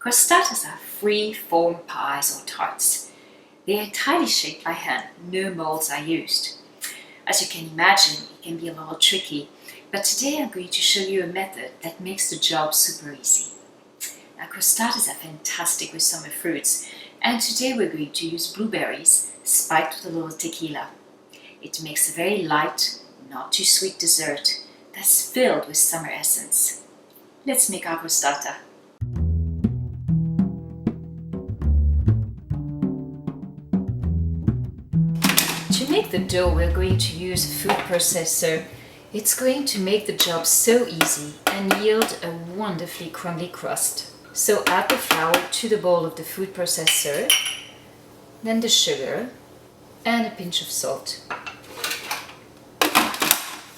Crostatas are free-form pies or tarts. They are entirely shaped by hand, no molds are used. As you can imagine, it can be a little tricky, but today I'm going to show you a method that makes the job super easy. Now, crostatas are fantastic with summer fruits, and today we're going to use blueberries spiked with a little tequila. It makes a very light, not too sweet dessert that's filled with summer essence. Let's make our crostata. To make the dough, we're going to use a food processor. It's going to make the job so easy and yield a wonderfully crumbly crust. So add the flour to the bowl of the food processor, then the sugar and a pinch of salt.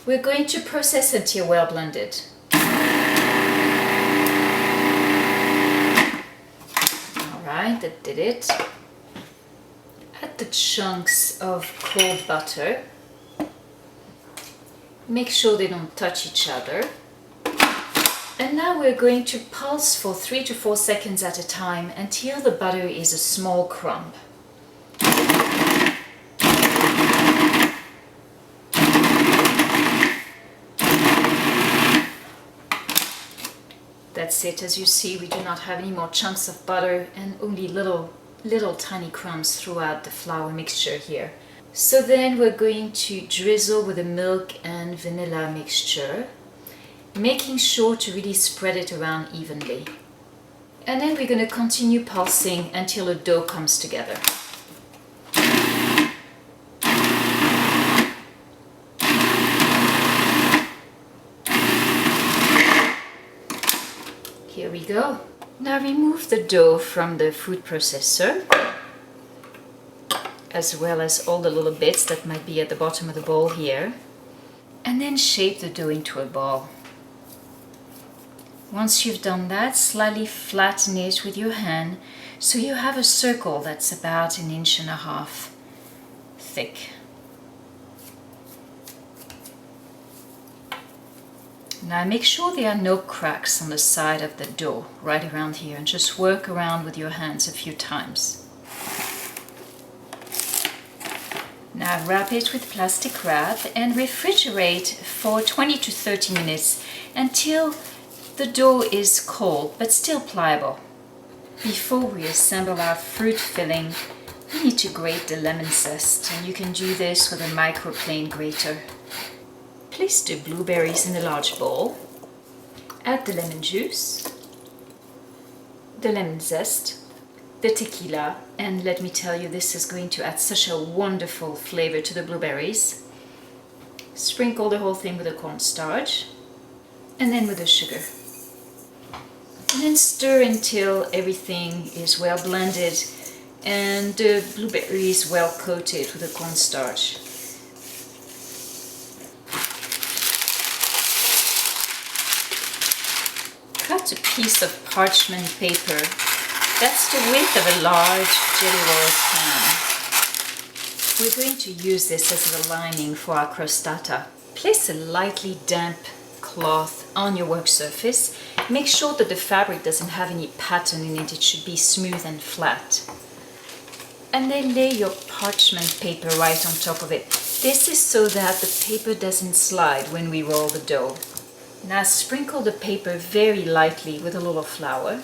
We're going to process until well blended. Alright, that did it. Add the chunks of cold butter. Make sure they don't touch each other. And now we're going to pulse for 3 to 4 seconds at a time until the butter is a small crumb. That's it. As you see, we do not have any more chunks of butter and only little tiny crumbs throughout the flour mixture here. So then we're going to drizzle with the milk and vanilla mixture, making sure to really spread it around evenly. And then we're going to continue pulsing until the dough comes together. Here we go. Now remove the dough from the food processor, as well as all the little bits that might be at the bottom of the bowl here, and then shape the dough into a ball. Once you've done that, slightly flatten it with your hand so you have a circle that's about 1.5 inches thick. Now make sure there are no cracks on the side of the dough, right around here, and just work around with your hands a few times. Now wrap it with plastic wrap and refrigerate for 20 to 30 minutes until the dough is cold but still pliable. Before we assemble our fruit filling, we need to grate the lemon zest, and you can do this with a microplane grater. Place the blueberries in a large bowl, add the lemon juice, the lemon zest, the tequila, and let me tell you, this is going to add such a wonderful flavor to the blueberries. Sprinkle the whole thing with the cornstarch, and then with the sugar. And then stir until everything is well blended and the blueberries well coated with the cornstarch. Cut a piece of parchment paper that's the width of a large jelly roll pan. We're going to use this as a lining for our crostata. Place a lightly damp cloth on your work surface. Make sure that the fabric doesn't have any pattern in it. It should be smooth and flat. And then lay your parchment paper right on top of it. This is so that the paper doesn't slide when we roll the dough. Now sprinkle the paper very lightly with a little flour.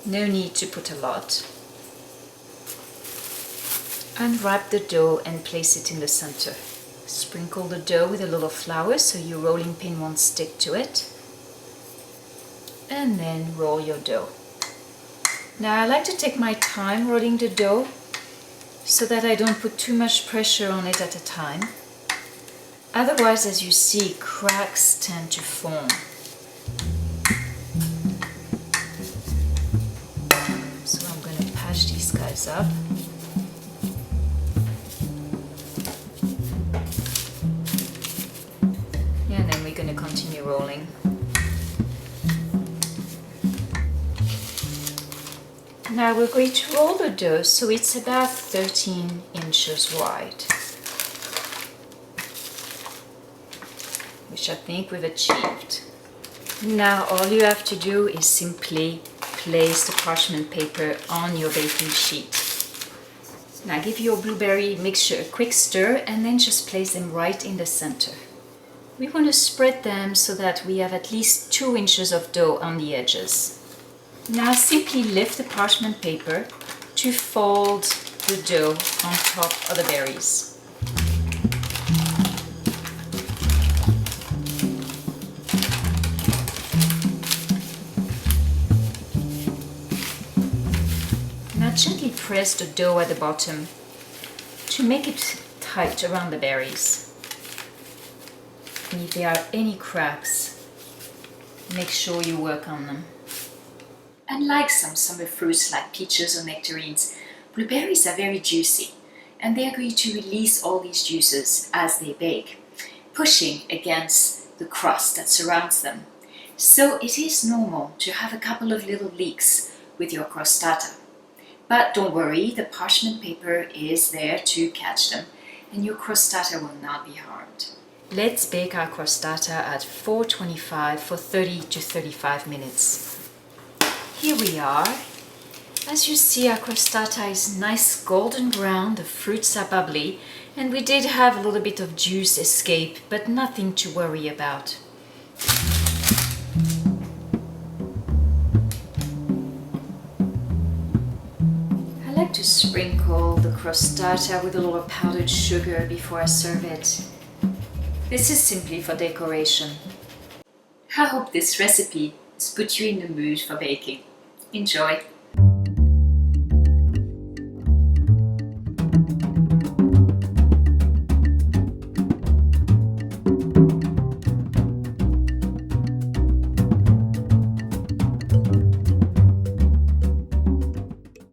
No need to put a lot. Unwrap the dough and place it in the center. Sprinkle the dough with a little flour so your rolling pin won't stick to it. And then roll your dough. Now I like to take my time rolling the dough so that I don't put too much pressure on it at a time. Otherwise, as you see, cracks tend to form. So I'm going to patch these guys up. And then we're going to continue rolling. Now we're going to roll the dough so it's about 13 inches wide, which I think we've achieved. Now all you have to do is simply place the parchment paper on your baking sheet. Now give your blueberry mixture a quick stir and then just place them right in the center. We want to spread them so that we have at least 2 inches of dough on the edges. Now simply lift the parchment paper to fold the dough on top of the berries. Now gently press the dough at the bottom to make it tight around the berries. And if there are any cracks, make sure you work on them. Unlike some summer fruits like peaches or nectarines, blueberries are very juicy, and they are going to release all these juices as they bake, pushing against the crust that surrounds them. So it is normal to have a couple of little leaks with your crostata. But don't worry, the parchment paper is there to catch them, and your crostata will not be harmed. Let's bake our crostata at 425 for 30 to 35 minutes. Here we are. As you see, our crostata is nice golden brown, the fruits are bubbly, and we did have a little bit of juice escape, but nothing to worry about. I like to sprinkle the crostata with a little powdered sugar before I serve it. This is simply for decoration. I hope this recipe has put you in the mood for baking. Enjoy!